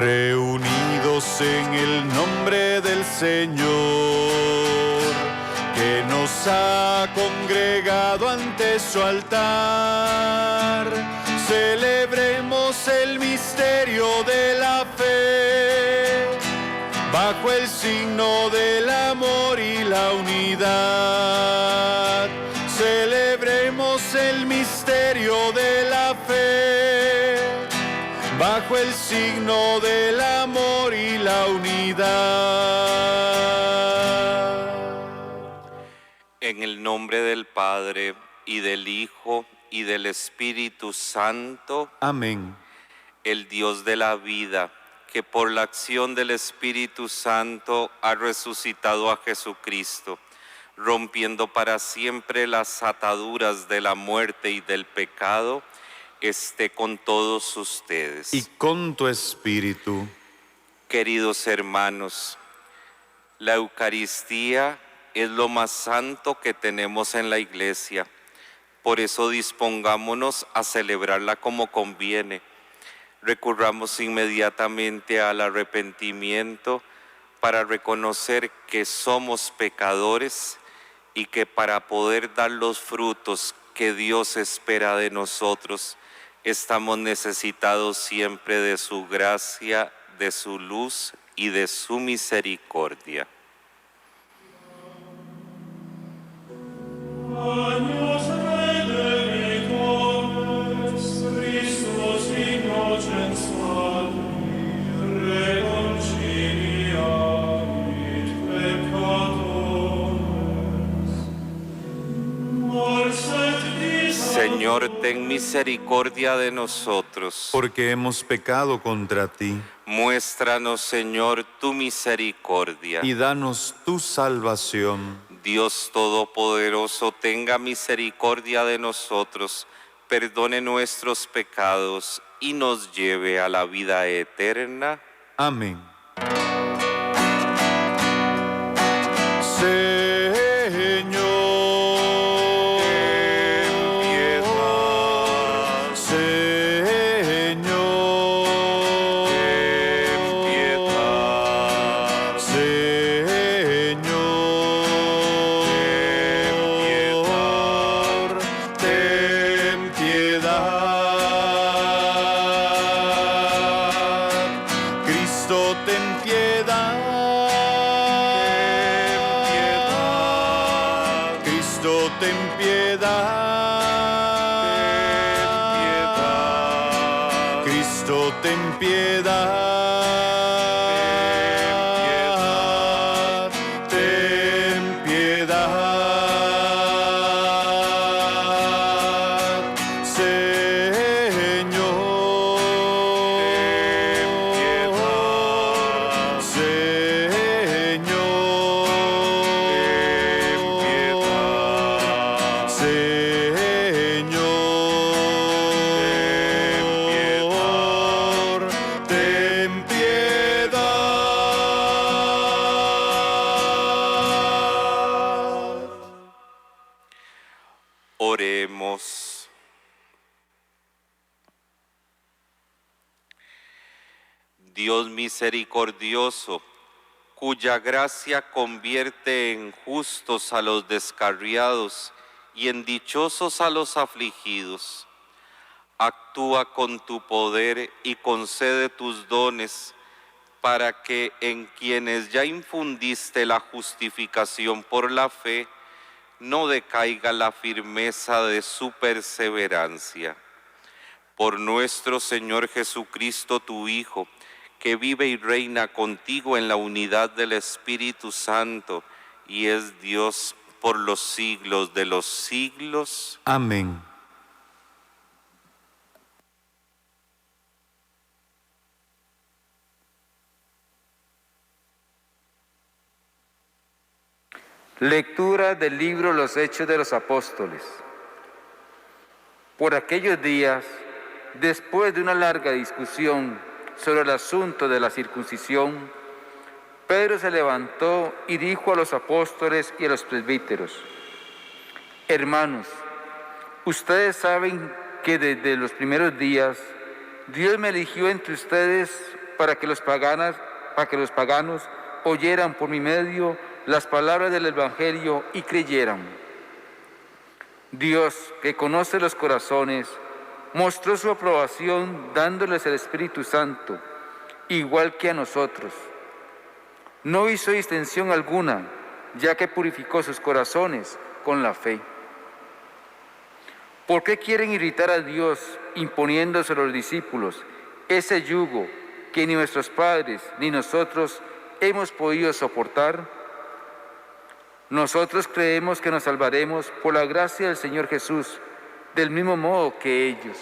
reunidos en el nombre del Señor, que nos ha congregado ante su altar. Celebremos el misterio de la fe, bajo el signo del amor y la unidad. Celebremos el misterio de la fe, bajo el signo del amor y la unidad. En el nombre del Padre, y del Hijo, y del Espíritu Santo. Amén. El Dios de la vida, que por la acción del Espíritu Santo ha resucitado a Jesucristo, rompiendo para siempre las ataduras de la muerte y del pecado, esté con todos ustedes. Y con tu espíritu. Queridos hermanos, la Eucaristía es lo más santo que tenemos en la Iglesia. Por eso dispongámonos a celebrarla como conviene. Recurramos inmediatamente al arrepentimiento para reconocer que somos pecadores y que para poder dar los frutos que Dios espera de nosotros, estamos necesitados siempre de su gracia, de su luz y de su misericordia. Señor, ten misericordia de nosotros. Porque hemos pecado contra ti. Muéstranos, Señor, tu misericordia. Y danos tu salvación. Dios Todopoderoso, tenga misericordia de nosotros, perdone nuestros pecados y nos lleve a la vida eterna. Amén. Oremos. Dios misericordioso, cuya gracia convierte en justos a los descarriados y en dichosos a los afligidos, actúa con tu poder y concede tus dones para que en quienes ya infundiste la justificación por la fe, no decaiga la firmeza de su perseverancia. Por nuestro Señor Jesucristo, tu Hijo, que vive y reina contigo en la unidad del Espíritu Santo, y es Dios por los siglos de los siglos. Amén. Lectura del libro Los Hechos de los Apóstoles. Por aquellos días, después de una larga discusión sobre el asunto de la circuncisión, Pedro se levantó y dijo a los apóstoles y a los presbíteros: Hermanos, ustedes saben que desde los primeros días Dios me eligió entre ustedes para que los paganos oyeran por mi medio las palabras del Evangelio y creyeran. Dios, que conoce los corazones, mostró su aprobación dándoles el Espíritu Santo, igual que a nosotros. No hizo distinción alguna, ya que purificó sus corazones con la fe. ¿Por qué quieren irritar a Dios imponiéndose a los discípulos ese yugo que ni nuestros padres ni nosotros hemos podido soportar? Nosotros creemos que nos salvaremos por la gracia del Señor Jesús, del mismo modo que ellos.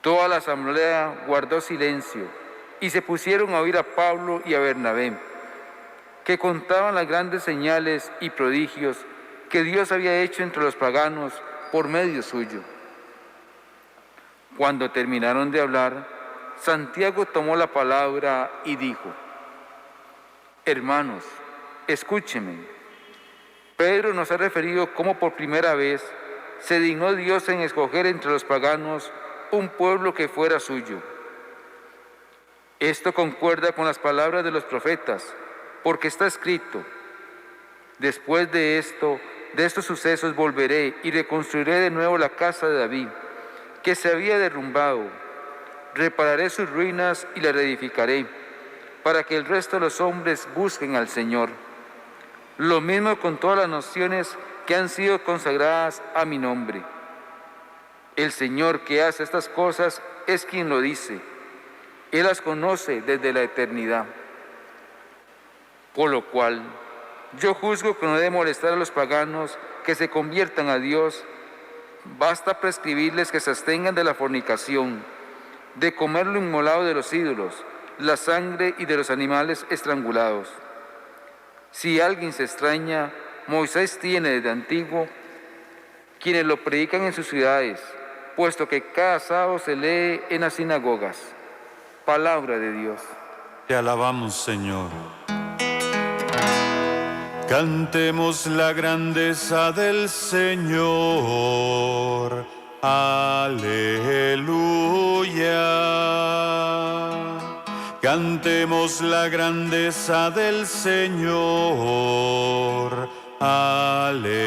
Toda la asamblea guardó silencio y se pusieron a oír a Pablo y a Bernabé, que contaban las grandes señales y prodigios que Dios había hecho entre los paganos por medio suyo. Cuando terminaron de hablar, Santiago tomó la palabra y dijo: Hermanos, escúchenme. Pedro nos ha referido cómo por primera vez se dignó Dios en escoger entre los paganos un pueblo que fuera suyo. Esto concuerda con las palabras de los profetas, porque está escrito: después de estos sucesos volveré y reconstruiré de nuevo la casa de David, que se había derrumbado. Repararé sus ruinas y la reedificaré, para que el resto de los hombres busquen al Señor. Lo mismo con todas las naciones que han sido consagradas a mi nombre. El Señor que hace estas cosas es quien lo dice. Él las conoce desde la eternidad. Por lo cual, yo juzgo que no debe molestar a los paganos que se conviertan a Dios. Basta prescribirles que se abstengan de la fornicación, de comer lo inmolado de los ídolos, la sangre y de los animales estrangulados. Si alguien se extraña, Moisés tiene desde antiguo quienes lo predican en sus ciudades, puesto que cada sábado se lee en las sinagogas. Palabra de Dios. Te alabamos, Señor. Cantemos la grandeza del Señor. Aleluya. Cantemos la grandeza del Señor. Aleluya.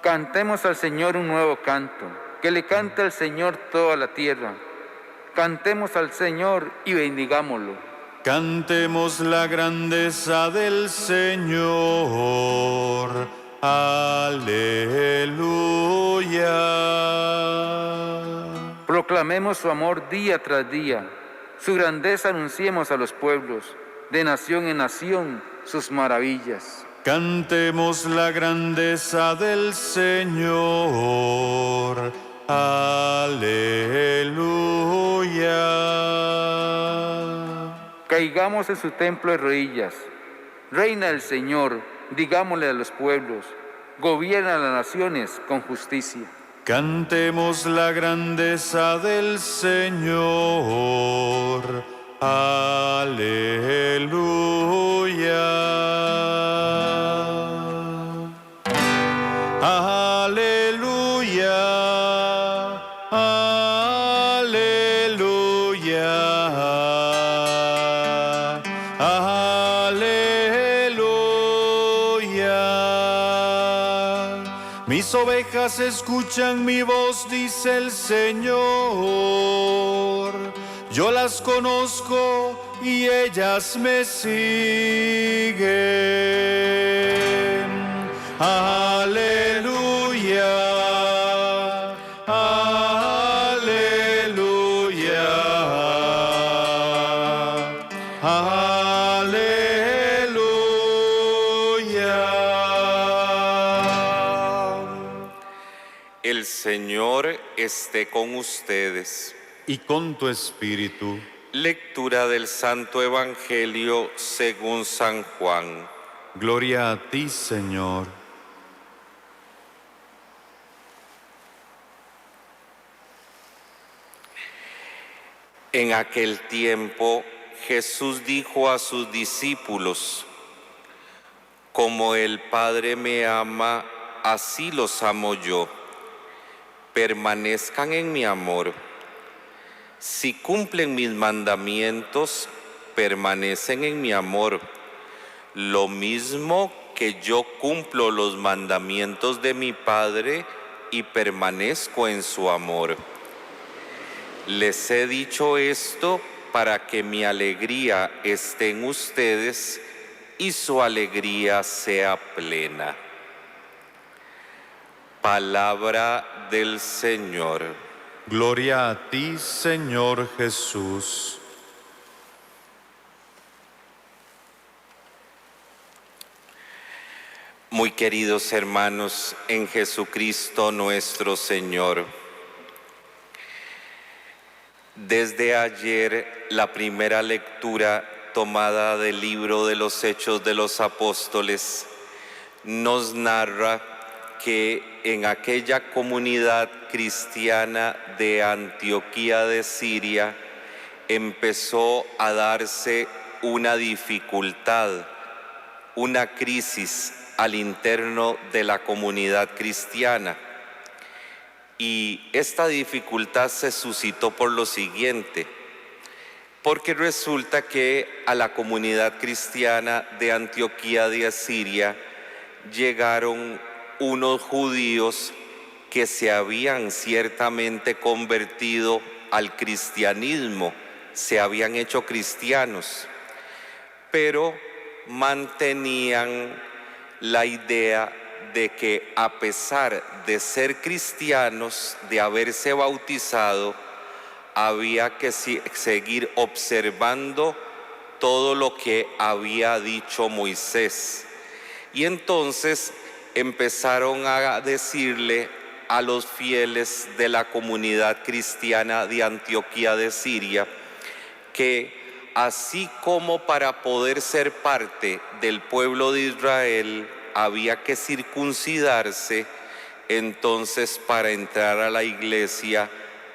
Cantemos al Señor un nuevo canto, que le cante al Señor toda la tierra. Cantemos al Señor y bendigámoslo. Cantemos la grandeza del Señor. Aleluya. Proclamemos su amor día tras día, su grandeza anunciemos a los pueblos, de nación en nación sus maravillas. Cantemos la grandeza del Señor. Aleluya. Caigamos en su templo de rodillas. Reina el Señor, digámosle a los pueblos, gobierna las naciones con justicia. Cantemos la grandeza del Señor. Aleluya. Aleluya. Aleluya. Aleluya. Mis ovejas escuchan mi voz, dice el Señor. Yo las conozco y ellas me siguen. Aleluya. Aleluya. Aleluya. El Señor esté con ustedes. Y con tu espíritu. Lectura del Santo Evangelio según San Juan. Gloria a ti, Señor. En aquel tiempo, Jesús dijo a sus discípulos: como el Padre me ama, así los amo yo. permanezcan en mi amor. Si cumplen mis mandamientos, permanecen en mi amor, lo mismo que yo cumplo los mandamientos de mi Padre y permanezco en su amor. Les he dicho esto para que mi alegría esté en ustedes y su alegría sea plena. Palabra del Señor. Gloria a ti, Señor Jesús. Muy queridos hermanos en Jesucristo nuestro Señor, desde ayer la primera lectura tomada del libro de los Hechos de los Apóstoles nos narra que en aquella comunidad cristiana de Antioquía de Siria empezó a darse una dificultad, una crisis al interno de la comunidad cristiana. Y esta dificultad se suscitó por lo siguiente, porque resulta que a la comunidad cristiana de Antioquía de Siria llegaron unos judíos que se habían ciertamente convertido al cristianismo, se habían hecho cristianos, pero mantenían la idea de que a pesar de ser cristianos, de haberse bautizado, había que seguir observando todo lo que había dicho Moisés. Y entonces empezaron a decirle a los fieles de la comunidad cristiana de Antioquía de Siria que así como para poder ser parte del pueblo de Israel había que circuncidarse, entonces para entrar a la iglesia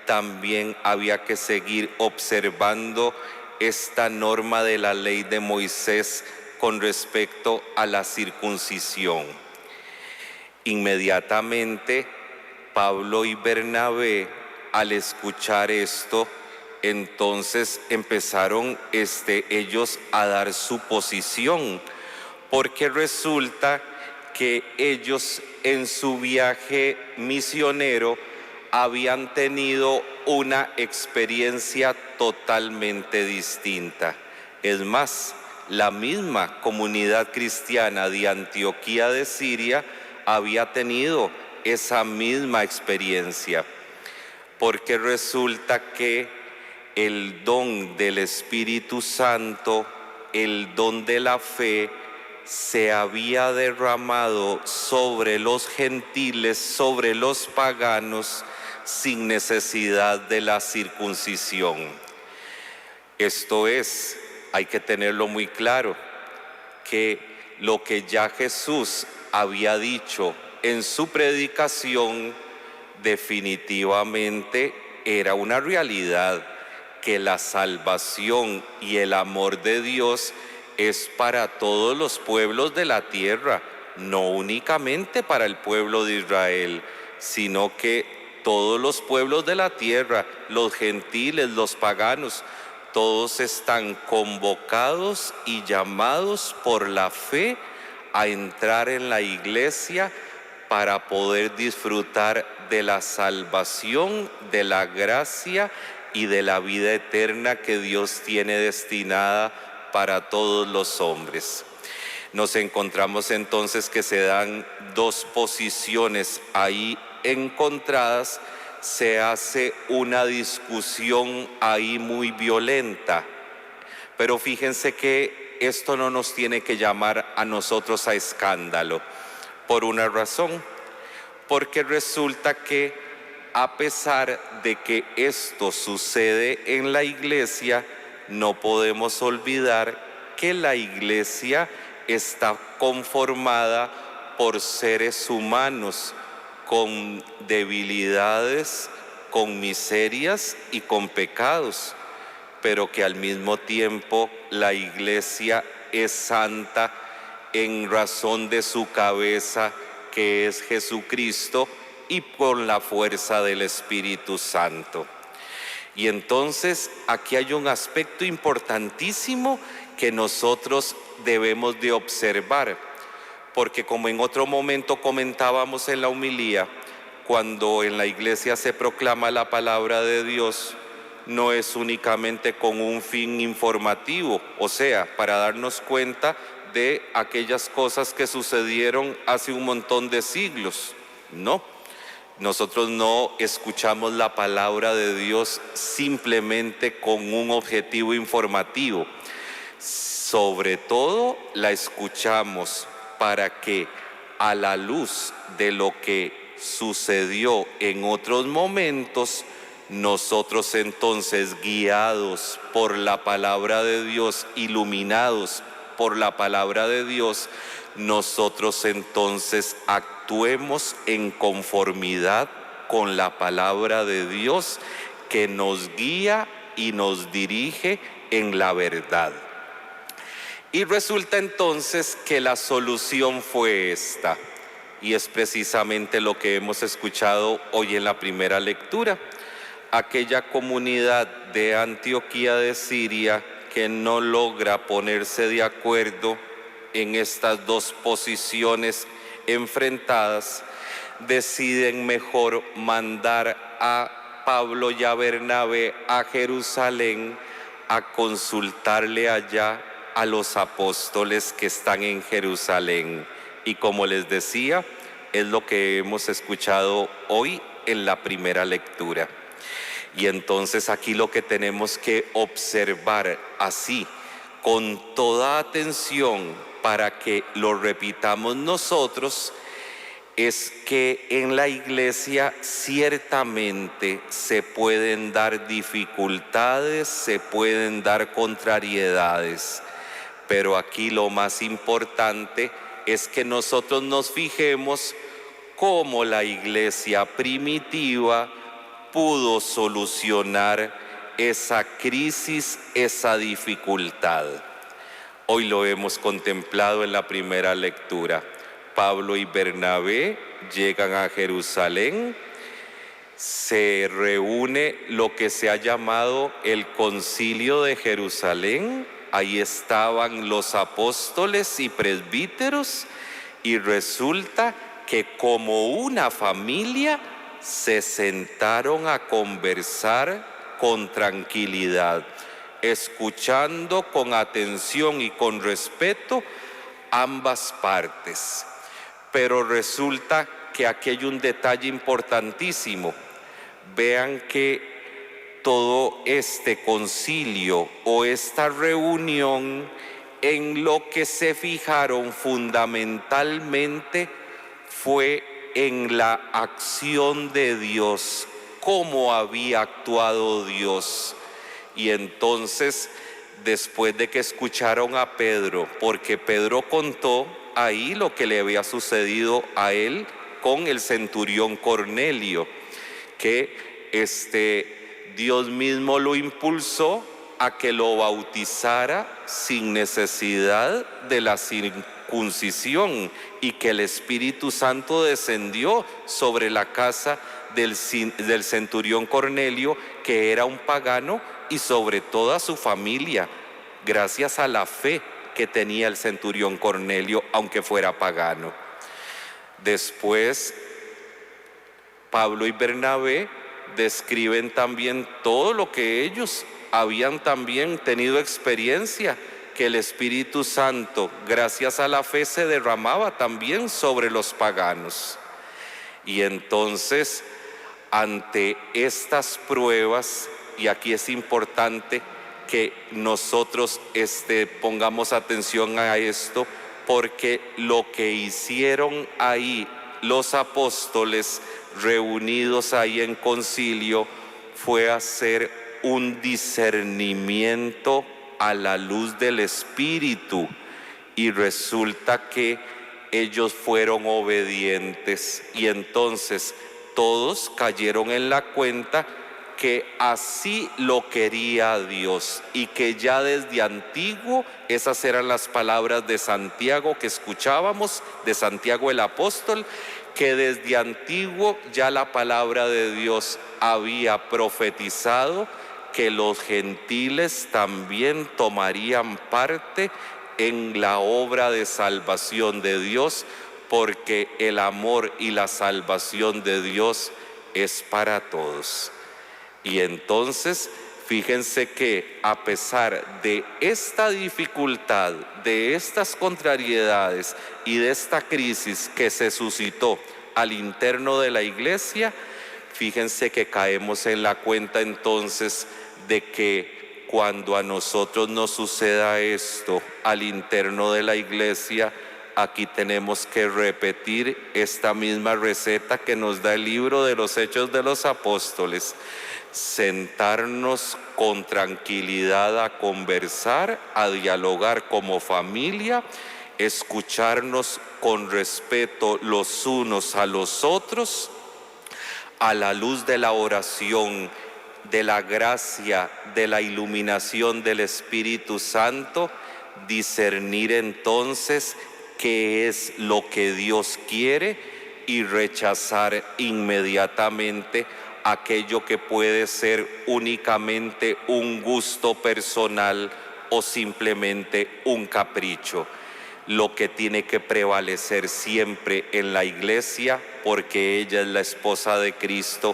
también había que seguir observando esta norma de la ley de Moisés con respecto a la circuncisión. Inmediatamente Pablo y Bernabé, al escuchar esto, entonces empezaron ellos a dar su posición, porque resulta que ellos en su viaje misionero habían tenido una experiencia totalmente distinta. Es más, la misma comunidad cristiana de Antioquía de Siria había tenido esa misma experiencia, porque resulta que el don del Espíritu Santo, el don de la fe, se había derramado sobre los gentiles, sobre los paganos, sin necesidad de la circuncisión. Esto es, hay que tenerlo muy claro, que lo que ya Jesús había dicho en su predicación definitivamente era una realidad, que la salvación y el amor de Dios es para todos los pueblos de la tierra, no únicamente para el pueblo de Israel, sino que todos los pueblos de la tierra, los gentiles, los paganos, todos están convocados y llamados por la fe a entrar en la iglesia para poder disfrutar de la salvación, de la gracia y de la vida eterna que Dios tiene destinada para todos los hombres. Nos encontramos entonces que se dan dos posiciones ahí encontradas, se hace una discusión ahí muy violenta, pero fíjense que esto no nos tiene que llamar a nosotros a escándalo, por una razón, porque resulta que a pesar de que esto sucede en la iglesia, no podemos olvidar que la iglesia está conformada por seres humanos con debilidades, con miserias y con pecados, pero que al mismo tiempo la iglesia es santa en razón de su cabeza, que es Jesucristo, y con la fuerza del Espíritu Santo. Y entonces aquí hay un aspecto importantísimo que nosotros debemos de observar, porque como en otro momento comentábamos en la homilía, cuando en la iglesia se proclama la palabra de Dios, no es únicamente con un fin informativo, o sea, para darnos cuenta de aquellas cosas que sucedieron hace un montón de siglos. No, nosotros no escuchamos la palabra de Dios simplemente con un objetivo informativo. Sobre todo la escuchamos para que a la luz de lo que sucedió en otros momentos, nosotros entonces, guiados por la palabra de Dios, iluminados por la palabra de Dios, nosotros entonces actuemos en conformidad con la palabra de Dios que nos guía y nos dirige en la verdad. Y resulta entonces que la solución fue esta, y es precisamente lo que hemos escuchado hoy en la primera lectura. Aquella comunidad de Antioquía de Siria que no logra ponerse de acuerdo en estas dos posiciones enfrentadas, deciden mejor mandar a Pablo y a Bernabé a Jerusalén a consultarle allá a los apóstoles que están en Jerusalén. Y como les decía, es lo que hemos escuchado hoy en la primera lectura. Y entonces aquí lo que tenemos que observar así, con toda atención, para que lo repitamos nosotros, es que en la iglesia ciertamente se pueden dar dificultades, se pueden dar contrariedades, pero aquí lo más importante es que nosotros nos fijemos cómo la iglesia primitiva pudo solucionar esa crisis, esa dificultad. Hoy lo hemos contemplado en la primera lectura. Pablo y Bernabé llegan a Jerusalén, se reúne lo que se ha llamado el Concilio de Jerusalén. Ahí estaban los apóstoles y presbíteros, y resulta que como una familia se sentaron a conversar con tranquilidad, escuchando con atención y con respeto ambas partes. Pero resulta que aquí hay un detalle importantísimo. Vean que todo este concilio o esta reunión, en lo que se fijaron fundamentalmente fue en la acción de Dios, cómo había actuado Dios. Y entonces, después de que escucharon a Pedro, porque Pedro contó ahí lo que le había sucedido a él con el centurión Cornelio, que Dios mismo lo impulsó a que lo bautizara sin necesidad de la circuncisión, y que el Espíritu Santo descendió sobre la casa del centurión Cornelio, que era un pagano, y sobre toda su familia, gracias a la fe que tenía el centurión Cornelio, aunque fuera pagano. Después, Pablo y Bernabé describen también todo lo que ellos habían también tenido experiencia, que el Espíritu Santo, gracias a la fe, se derramaba también sobre los paganos. Y entonces, ante estas pruebas, y aquí es importante que nosotros pongamos atención a esto, porque lo que hicieron ahí los apóstoles reunidos ahí en concilio fue hacer un discernimiento a la luz del Espíritu, y resulta que ellos fueron obedientes, y entonces todos cayeron en la cuenta que así lo quería Dios, y que ya desde antiguo, esas eran las palabras de Santiago que escuchábamos, de Santiago el apóstol, que desde antiguo ya la palabra de Dios había profetizado que los gentiles también tomarían parte en la obra de salvación de Dios, porque el amor y la salvación de Dios es para todos. Y entonces, fíjense que a pesar de esta dificultad, de estas contrariedades y de esta crisis que se suscitó al interno de la iglesia, fíjense que caemos en la cuenta entonces de que cuando a nosotros nos suceda esto al interno de la iglesia, aquí tenemos que repetir esta misma receta que nos da el libro de los Hechos de los Apóstoles: sentarnos con tranquilidad a conversar, a dialogar como familia, escucharnos con respeto los unos a los otros, a la luz de la oración, de la gracia, de la iluminación del Espíritu Santo, discernir entonces qué es lo que Dios quiere y rechazar inmediatamente aquello que puede ser únicamente un gusto personal o simplemente un capricho. Lo que tiene que prevalecer siempre en la iglesia, porque ella es la esposa de Cristo,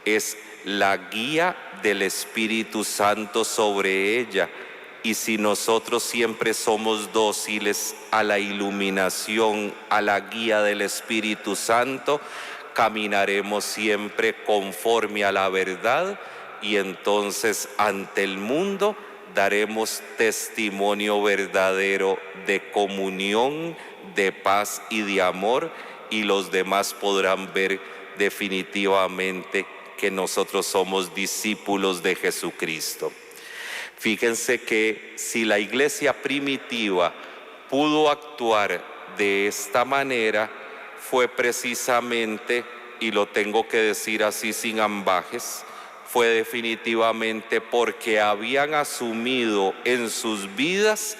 es la guía del Espíritu Santo sobre ella. Y si nosotros siempre somos dóciles a la iluminación, a la guía del Espíritu Santo, caminaremos siempre conforme a la verdad, y entonces ante el mundo daremos testimonio verdadero de comunión, de paz y de amor, y los demás podrán ver definitivamente que nosotros somos discípulos de Jesucristo. Fíjense que si la iglesia primitiva pudo actuar de esta manera, fue precisamente, y lo tengo que decir así sin ambajes, fue definitivamente porque habían asumido en sus vidas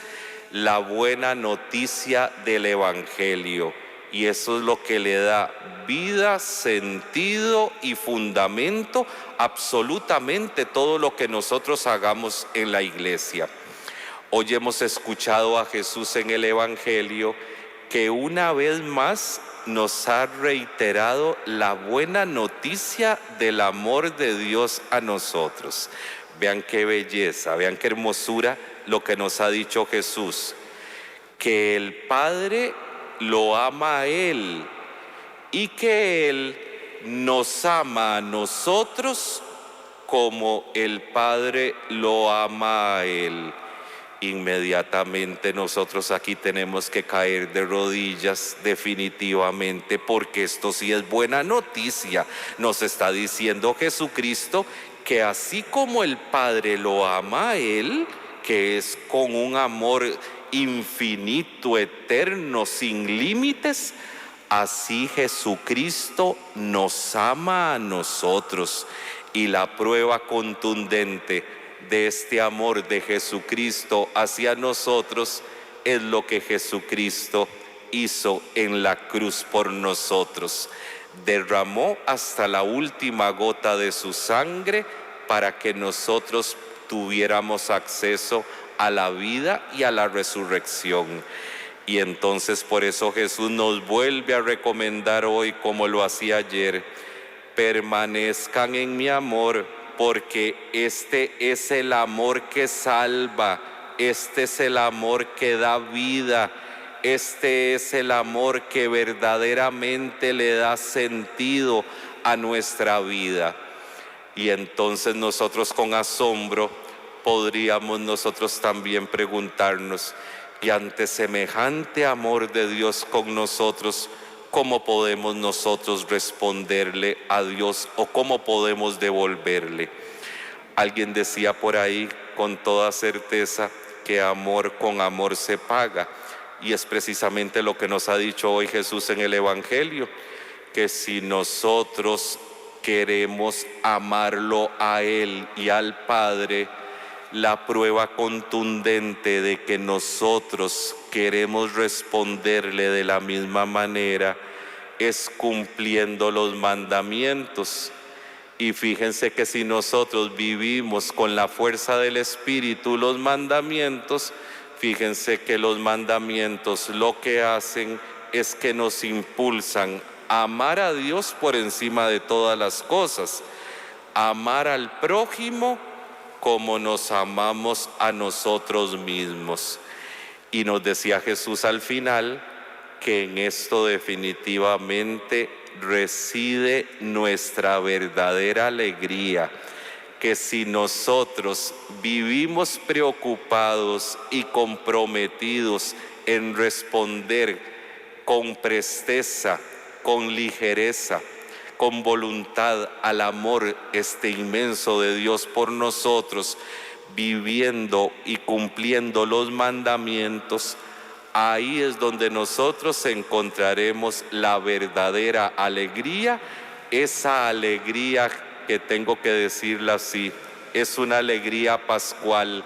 la buena noticia del Evangelio. Y eso es lo que le da vida, sentido y fundamento absolutamente todo lo que nosotros hagamos en la iglesia. Hoy hemos escuchado a Jesús en el Evangelio, que una vez más nos ha reiterado la buena noticia del amor de Dios a nosotros. Vean qué belleza, vean qué hermosura lo que nos ha dicho Jesús, que el Padre lo ama a Él y que Él nos ama a nosotros como el Padre lo ama a Él. Inmediatamente nosotros aquí tenemos que caer de rodillas definitivamente, porque esto sí es buena noticia. Nos está diciendo Jesucristo que así como el Padre lo ama a Él, que es con un amor infinito, eterno, sin límites, así Jesucristo nos ama a nosotros. Y la prueba contundente de este amor de Jesucristo hacia nosotros es lo que Jesucristo hizo en la cruz por nosotros. Derramó hasta la última gota de su sangre para que nosotros tuviéramos acceso a la vida y a la resurrección. Y entonces por eso Jesús nos vuelve a recomendar hoy, como lo hacía ayer: permanezcan en mi amor, porque este es el amor que salva, este es el amor que da vida, este es el amor que verdaderamente le da sentido a nuestra vida. Y entonces nosotros con asombro podríamos nosotros también preguntarnos: y ante semejante amor de Dios con nosotros, ¿cómo podemos nosotros responderle a Dios, o cómo podemos devolverle? Alguien decía por ahí con toda certeza que amor con amor se paga, y es precisamente lo que nos ha dicho hoy Jesús en el Evangelio, que si nosotros queremos amarlo a Él y al Padre, la prueba contundente de que nosotros queremos responderle de la misma manera es cumpliendo los mandamientos. Y fíjense que si nosotros vivimos con la fuerza del Espíritu los mandamientos, fíjense que los mandamientos lo que hacen es que nos impulsan a amar a Dios por encima de todas las cosas, a amar al prójimo como nos amamos a nosotros mismos. Y nos decía Jesús al final que en esto definitivamente reside nuestra verdadera alegría, que si nosotros vivimos preocupados y comprometidos en responder con presteza, con ligereza, con voluntad al amor inmenso de Dios por nosotros, viviendo y cumpliendo los mandamientos, ahí es donde nosotros encontraremos la verdadera alegría, esa alegría que tengo que decirla así, es una alegría pascual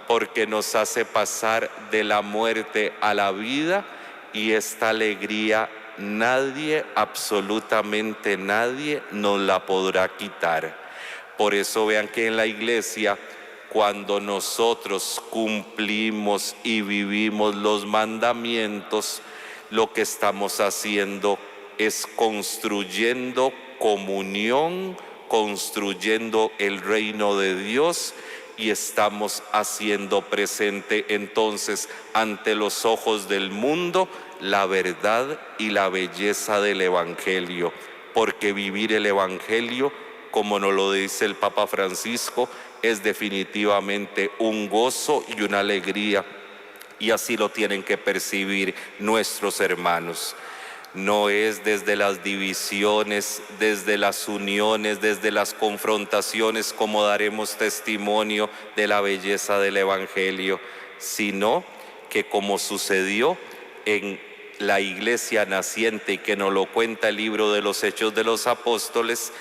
porque nos hace pasar de la muerte a la vida, y esta alegría nadie, absolutamente nadie, nos la podrá quitar. Por eso vean que en la iglesia, cuando nosotros cumplimos y vivimos los mandamientos, lo que estamos haciendo es construyendo comunión, construyendo el reino de Dios, y estamos haciendo presente entonces ante los ojos del mundo la verdad y la belleza del Evangelio, porque vivir el Evangelio, como nos lo dice el Papa Francisco, es definitivamente un gozo y una alegría, y así lo tienen que percibir nuestros hermanos. No es desde las divisiones, desde las uniones, desde las confrontaciones como daremos testimonio de la belleza del Evangelio, sino que como sucedió en la iglesia naciente y que nos lo cuenta el libro de los Hechos de los Apóstoles,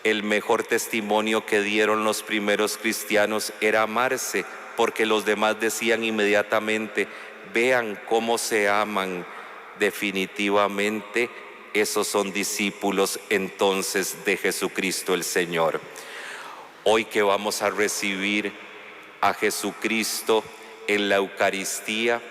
el mejor testimonio que dieron los primeros cristianos era amarse, porque los demás decían inmediatamente: vean cómo se aman. Definitivamente esos son discípulos entonces de Jesucristo el Señor. Hoy que vamos a recibir a Jesucristo en la Eucaristía,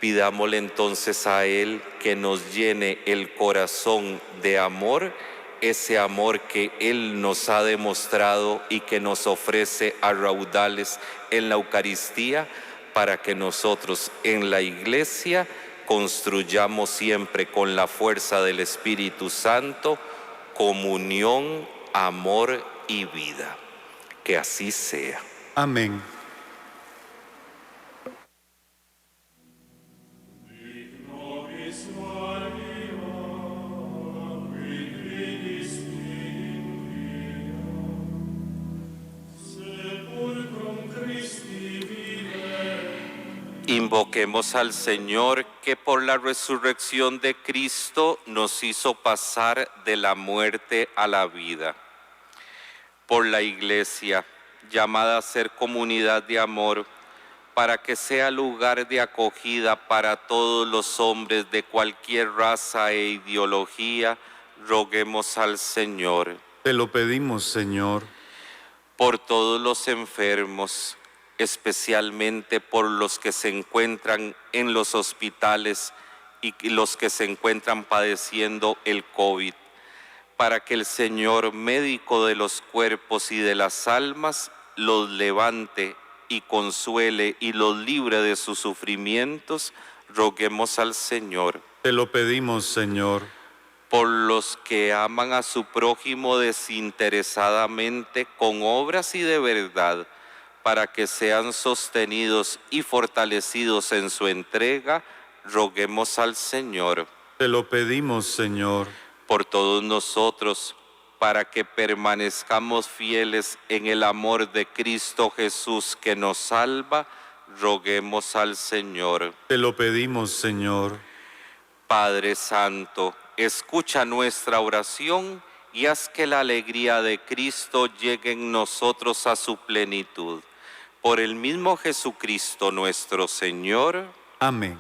pidámosle entonces a Él que nos llene el corazón de amor, ese amor que Él nos ha demostrado y que nos ofrece a raudales en la Eucaristía, para que nosotros en la Iglesia construyamos siempre con la fuerza del Espíritu Santo comunión, amor y vida. Que así sea. Amén. Invoquemos al Señor, que por la resurrección de Cristo nos hizo pasar de la muerte a la vida. Por la Iglesia, llamada a ser comunidad de amor, para que sea lugar de acogida para todos los hombres de cualquier raza e ideología, roguemos al Señor. Te lo pedimos, Señor. Por todos los enfermos, especialmente por los que se encuentran en los hospitales y los que se encuentran padeciendo el COVID, para que el Señor, médico de los cuerpos y de las almas, los levante y consuele y los libre de sus sufrimientos, roguemos al Señor. Te lo pedimos, Señor. Por los que aman a su prójimo desinteresadamente con obras y de verdad, para que sean sostenidos y fortalecidos en su entrega, roguemos al Señor. Te lo pedimos, Señor. Por todos nosotros, para que permanezcamos fieles en el amor de Cristo Jesús que nos salva, roguemos al Señor. Te lo pedimos, Señor. Padre Santo, escucha nuestra oración y haz que la alegría de Cristo llegue en nosotros a su plenitud. Por el mismo Jesucristo nuestro Señor. Amén.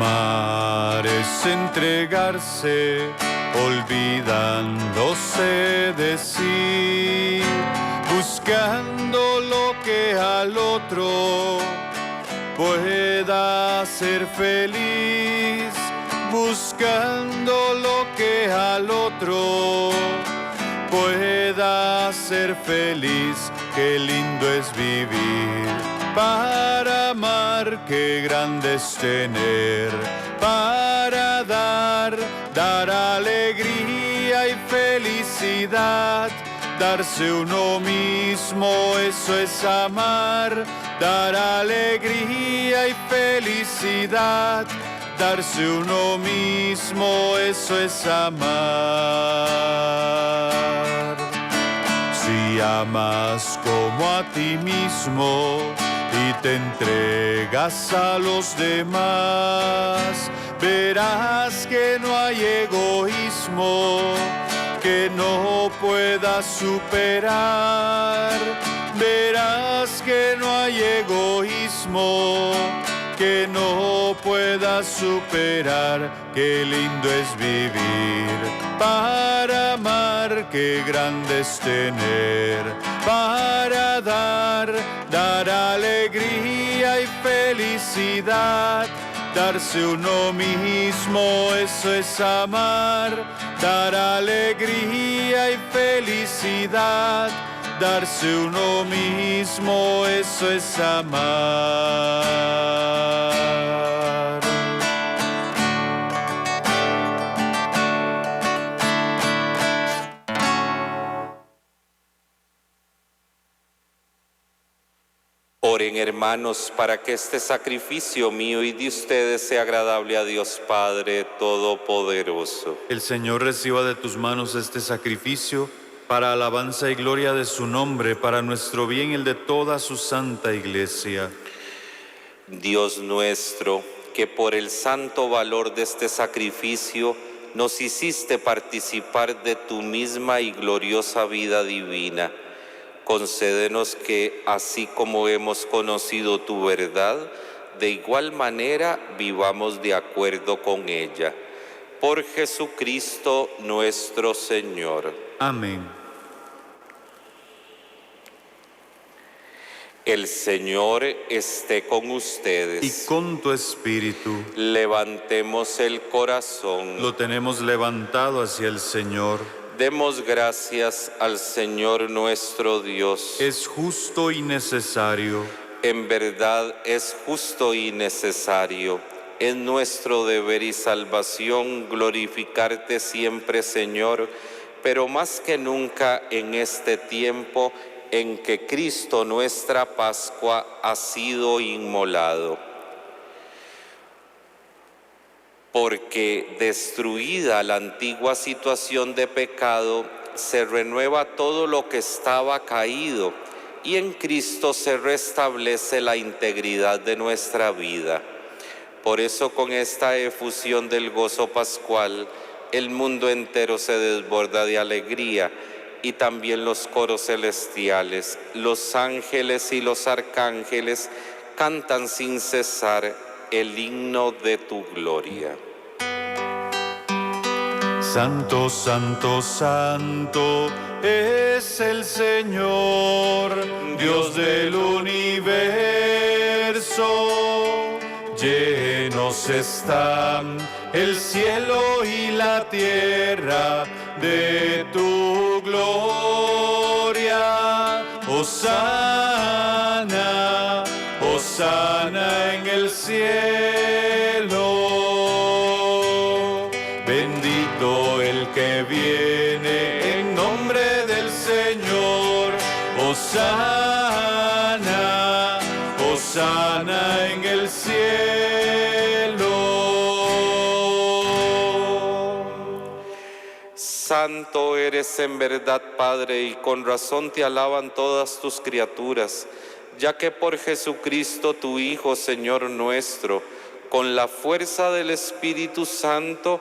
Amar es entregarse, olvidándose de sí, buscando lo que al otro pueda ser feliz, buscando lo que al otro pueda ser feliz. Qué lindo es vivir para amar, qué grande es tener para dar alegría y felicidad. Darse uno mismo, eso es amar, dar alegría y felicidad. Darse uno mismo, eso es amar. Si amas como a ti mismo y te entregas a los demás, verás que no hay egoísmo que no puedas superar. Verás que no hay egoísmo que no puedas superar. Qué lindo es vivir para amar, qué grande es tener para dar alegría y felicidad. Darse uno mismo, eso es amar, dar alegría y felicidad. Darse uno mismo, eso es amar. Oren, hermanos, para que este sacrificio mío y de ustedes sea agradable a Dios Padre Todopoderoso. El Señor reciba de tus manos este sacrificio para alabanza y gloria de su nombre, para nuestro bien y el de toda su santa Iglesia. Dios nuestro, que por el santo valor de este sacrificio nos hiciste participar de tu misma y gloriosa vida divina, concédenos que, así como hemos conocido tu verdad, de igual manera vivamos de acuerdo con ella. Por Jesucristo nuestro Señor. Amén. El Señor esté con ustedes. Y con tu espíritu. Levantemos el corazón. Lo tenemos levantado hacia el Señor. Demos gracias al Señor nuestro Dios. Es justo y necesario. En verdad es justo y necesario. Es nuestro deber y salvación glorificarte siempre, Señor, pero más que nunca en este tiempo en que Cristo, nuestra Pascua, ha sido inmolado. Porque destruida la antigua situación de pecado, se renueva todo lo que estaba caído y en Cristo se restablece la integridad de nuestra vida. Por eso, con esta efusión del gozo pascual, el mundo entero se desborda de alegría, y también los coros celestiales, los ángeles y los arcángeles cantan sin cesar el himno de tu gloria. Santo, santo, santo es el Señor, Dios del universo. Llenos están el cielo y la tierra de tu gloria. Hosana, hosana en el cielo. Bendito el que viene en nombre del Señor. Hosana, hosana en el cielo. Santo eres en verdad, Padre, y con razón te alaban todas tus criaturas, ya que por Jesucristo, tu Hijo, Señor nuestro, con la fuerza del Espíritu Santo,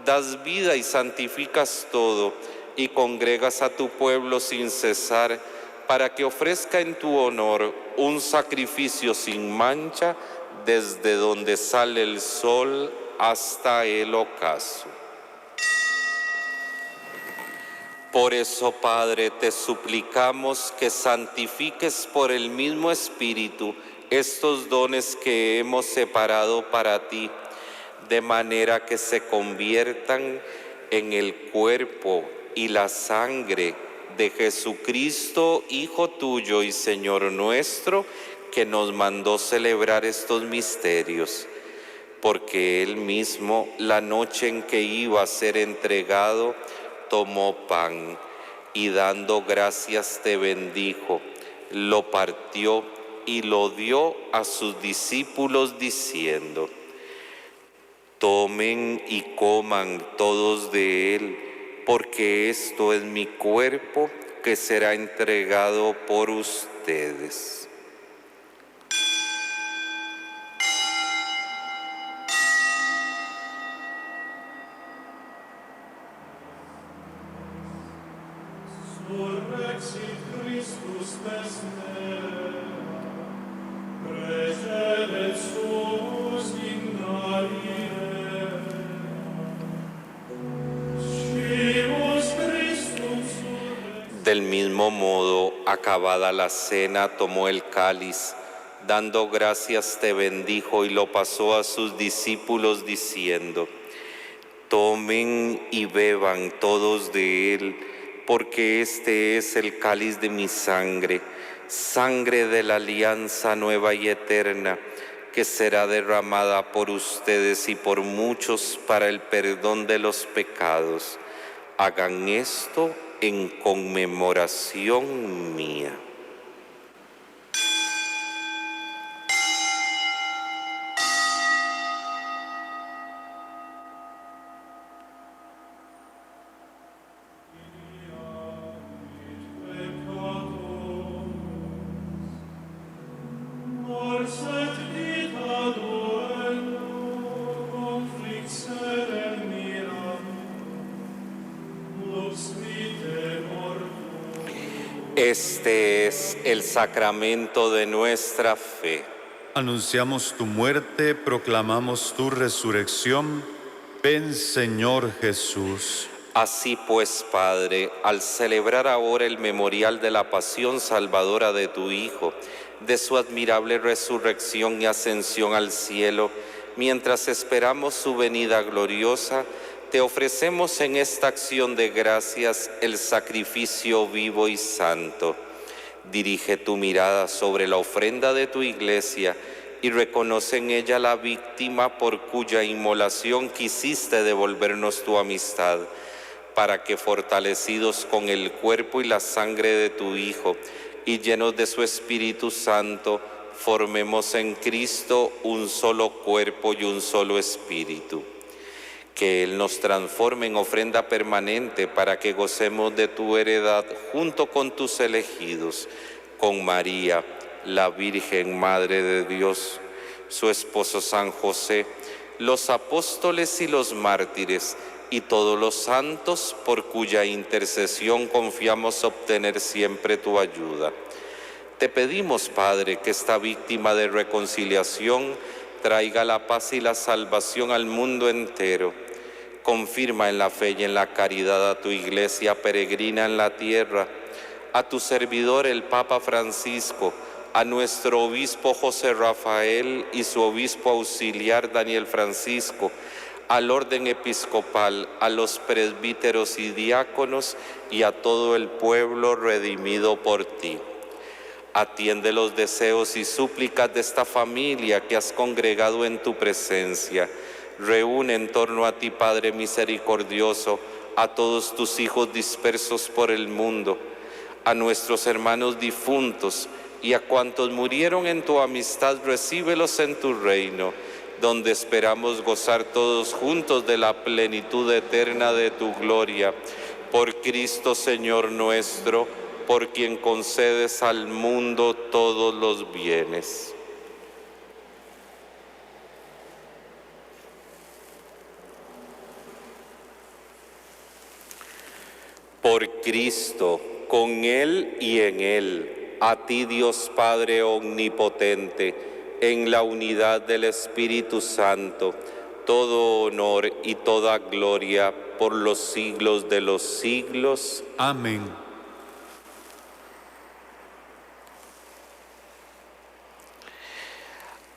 das vida y santificas todo, y congregas a tu pueblo sin cesar, para que ofrezca en tu honor un sacrificio sin mancha desde donde sale el sol hasta el ocaso. Por eso, Padre, te suplicamos que santifiques por el mismo Espíritu estos dones que hemos separado para ti, de manera que se conviertan en el cuerpo y la sangre de Jesucristo, Hijo tuyo y Señor nuestro, que nos mandó celebrar estos misterios. Porque Él mismo, la noche en que iba a ser entregado, tomó pan y dando gracias te bendijo, lo partió y lo dio a sus discípulos diciendo: tomen y coman todos de él, porque esto es mi cuerpo que será entregado por ustedes. Surrexit Christus vesper, precedet sumus ignarie. Scimus Christum surrexit. Del mismo modo, acabada la cena, tomó el cáliz, dando gracias te bendijo y lo pasó a sus discípulos diciendo: tomen y beban todos de él, porque este es el cáliz de mi sangre, sangre de la alianza nueva y eterna, que será derramada por ustedes y por muchos para el perdón de los pecados. Hagan esto en conmemoración mía. Este es el sacramento de nuestra fe. Anunciamos tu muerte, proclamamos tu resurrección. Ven, Señor Jesús. Así pues, Padre, al celebrar ahora el memorial de la pasión salvadora de tu Hijo, de su admirable resurrección y ascensión al cielo, mientras esperamos su venida gloriosa, te ofrecemos en esta acción de gracias el sacrificio vivo y santo. Dirige tu mirada sobre la ofrenda de tu Iglesia y reconoce en ella la víctima por cuya inmolación quisiste devolvernos tu amistad, para que fortalecidos con el cuerpo y la sangre de tu Hijo y llenos de su Espíritu Santo, formemos en Cristo un solo cuerpo y un solo espíritu. Que Él nos transforme en ofrenda permanente para que gocemos de tu heredad junto con tus elegidos, con María, la Virgen Madre de Dios, su esposo San José, los apóstoles y los mártires, y todos los santos por cuya intercesión confiamos obtener siempre tu ayuda. Te pedimos, Padre, que esta víctima de reconciliación traiga la paz y la salvación al mundo entero. Confirma en la fe y en la caridad a tu Iglesia peregrina en la tierra, a tu servidor el Papa Francisco, a nuestro obispo José Rafael y su obispo auxiliar Daniel Francisco, al orden episcopal, a los presbíteros y diáconos y a todo el pueblo redimido por ti. Atiende los deseos y súplicas de esta familia que has congregado en tu presencia. Reúne en torno a ti, Padre misericordioso, a todos tus hijos dispersos por el mundo, a nuestros hermanos difuntos y a cuantos murieron en tu amistad, recíbelos en tu reino, donde esperamos gozar todos juntos de la plenitud eterna de tu gloria. Por Cristo Señor nuestro, por quien concedes al mundo todos los bienes. Por Cristo, con Él y en Él, a ti Dios Padre omnipotente, en la unidad del Espíritu Santo, todo honor y toda gloria por los siglos de los siglos. Amén.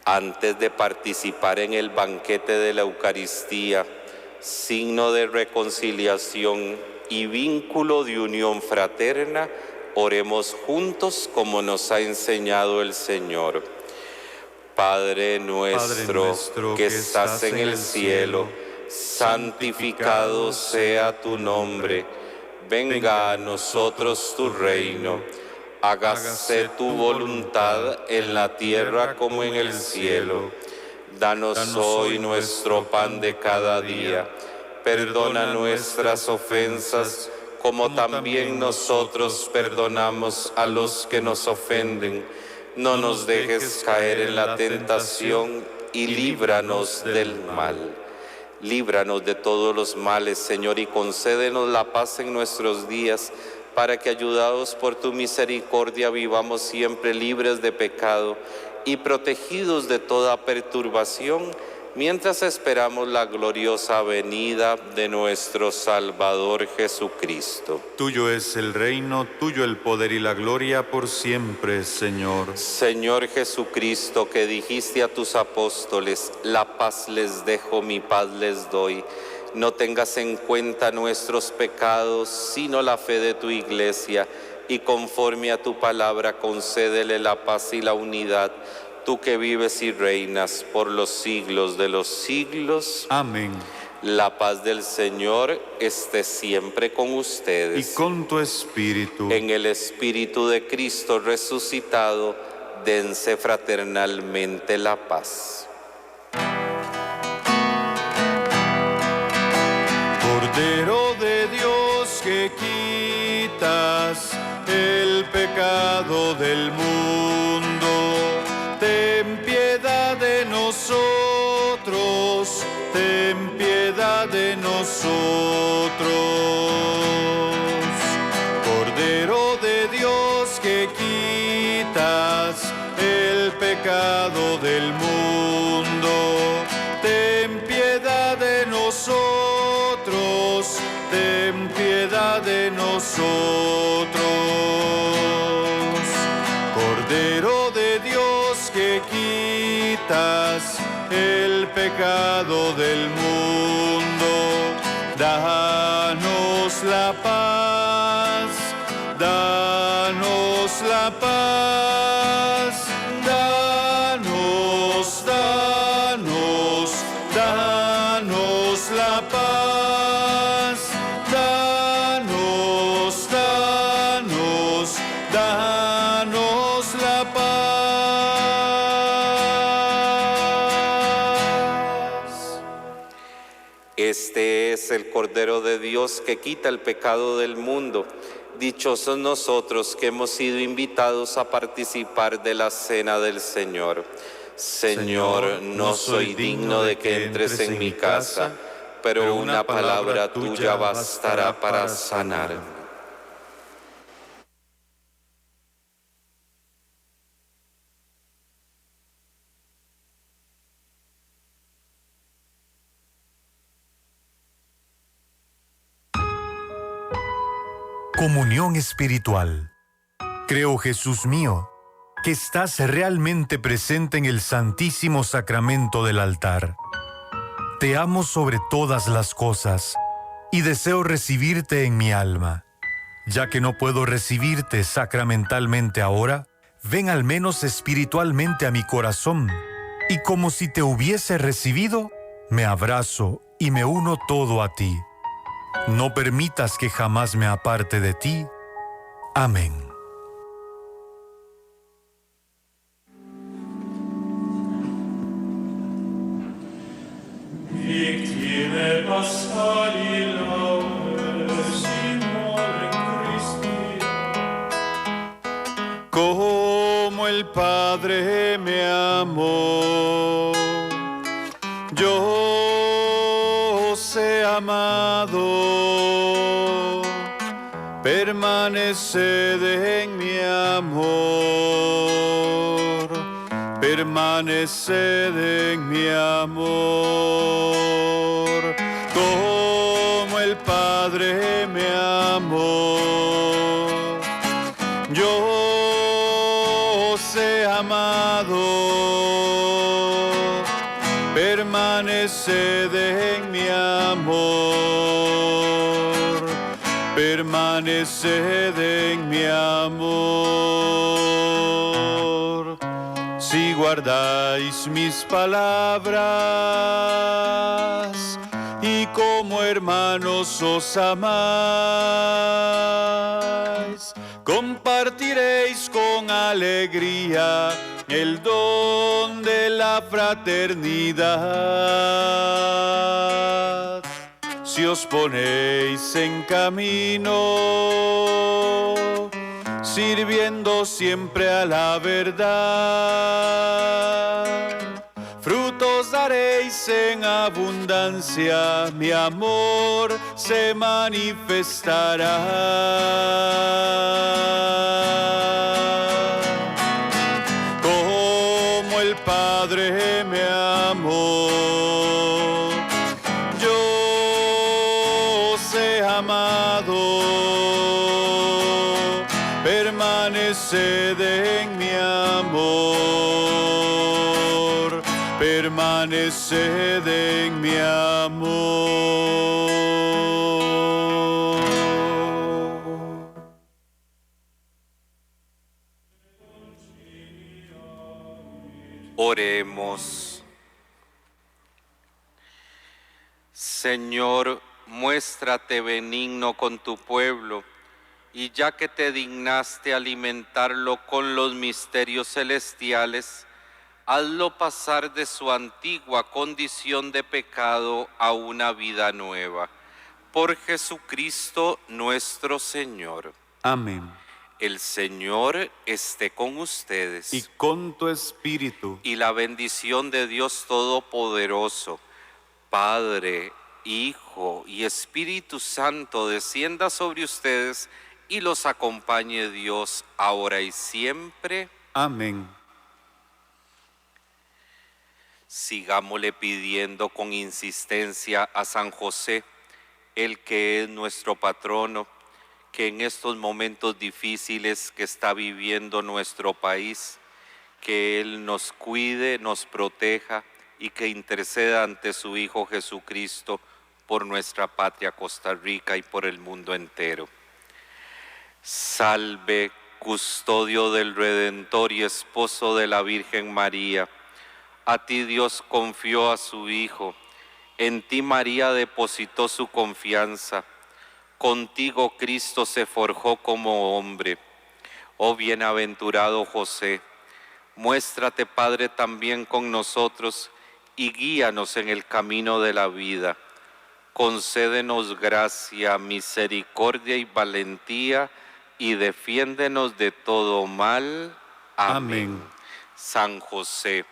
Antes de participar en el banquete de la Eucaristía, signo de reconciliación y vínculo de unión fraterna, oremos juntos como nos ha enseñado el Señor. Padre nuestro que estás en el cielo, santificado sea tu nombre. Venga a nosotros tu reino. Hágase tu voluntad en la tierra como en el cielo. Danos hoy nuestro pan de cada día. Perdona nuestras ofensas, como también nosotros perdonamos a los que nos ofenden. No nos dejes caer en la tentación y líbranos del mal. Líbranos de todos los males, Señor, y concédenos la paz en nuestros días, para que, ayudados por tu misericordia, vivamos siempre libres de pecado y protegidos de toda perturbación, mientras esperamos la gloriosa venida de nuestro Salvador Jesucristo. Tuyo es el reino, tuyo el poder y la gloria por siempre, Señor. Señor Jesucristo, que dijiste a tus apóstoles, la paz les dejo, mi paz les doy. No tengas en cuenta nuestros pecados, sino la fe de tu Iglesia, y conforme a tu palabra concédele la paz y la unidad, tú que vives y reinas por los siglos de los siglos. Amén. La paz del Señor esté siempre con ustedes. Y con tu espíritu. En el Espíritu de Cristo resucitado, dense fraternalmente la paz. Cordero de Dios, que quitas el pecado del mundo, ten piedad de nosotros, ten piedad de nosotros. Cordero de Dios, que quitas el pecado del mundo, ten piedad de nosotros, ten piedad de nosotros. Cordero de Dios, que quitas el pecado del mundo, danos la paz, danos la paz, danos, danos, danos la paz, danos, danos, danos la paz. Este es el Cordero de Dios que quita el pecado del mundo. Dichosos nosotros que hemos sido invitados a participar de la cena del Señor. Señor, no soy digno de que entres en mi casa, pero una palabra tuya bastará para sanarme. Comunión espiritual. Creo, Jesús mío, que estás realmente presente en el Santísimo Sacramento del altar. Te amo sobre todas las cosas y deseo recibirte en mi alma. Ya que no puedo recibirte sacramentalmente ahora, ven al menos espiritualmente a mi corazón, y como si te hubiese recibido, me abrazo y me uno todo a ti. No permitas que jamás me aparte de ti. Amén. Victime Paschali laudes, Signore Christi. Como el Padre me amó, yo os he amado. Permaneced en mi amor, permaneced permaneced en mi amor, como el Padre me amó. Yo os he amado, permaneced en mi amor, permaneced en mi amor. Si guardáis mis palabras y como hermanos os amáis, compartiréis con alegría el don de la fraternidad. Si os ponéis en camino, sirviendo siempre a la verdad, frutos daréis en abundancia, mi amor se manifestará. Como el Padre me amó, yo os he amado, permaneced en mi amor, permaneced en mi amor. Oremos. Señor, muéstrate benigno con tu pueblo, y ya que te dignaste alimentarlo con los misterios celestiales, hazlo pasar de su antigua condición de pecado a una vida nueva. Por Jesucristo nuestro Señor. Amén. El Señor esté con ustedes. Y con tu espíritu. Y la bendición de Dios Todopoderoso, Padre, Hijo y Espíritu Santo, descienda sobre ustedes y los acompañe Dios ahora y siempre. Amén. Sigámosle pidiendo con insistencia a San José, el que es nuestro patrono, que en estos momentos difíciles que está viviendo nuestro país, que Él nos cuide, nos proteja y que interceda ante su Hijo Jesucristo por nuestra patria Costa Rica y por el mundo entero. Salve, custodio del Redentor y esposo de la Virgen María. A ti Dios confió a su Hijo, en ti María depositó su confianza. Contigo Cristo se forjó como hombre. Oh bienaventurado José, muéstrate Padre también con nosotros y guíanos en el camino de la vida. Concédenos gracia, misericordia y valentía y defiéndenos de todo mal. Amén. San José,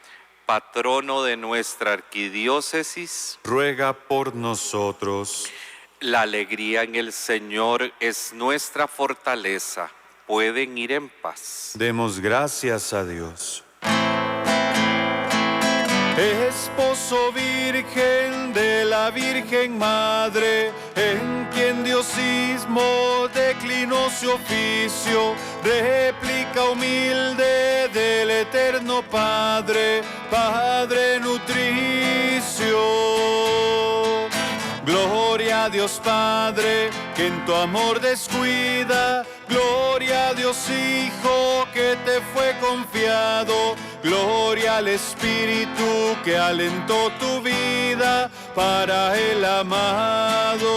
patrono de nuestra arquidiócesis, Ruega por nosotros. la alegría en el Señor es nuestra fortaleza. Pueden ir en paz. Demos gracias a Dios. Esposo virgen de la Virgen Madre, en quien Diosismo declinó su oficio, réplica humilde del eterno Padre, Padre nutricio. Gloria a Dios Padre, que en tu amor descuida. Gloria a Dios Hijo, que te fue confiado. Gloria al Espíritu, que alentó tu vida para el amado.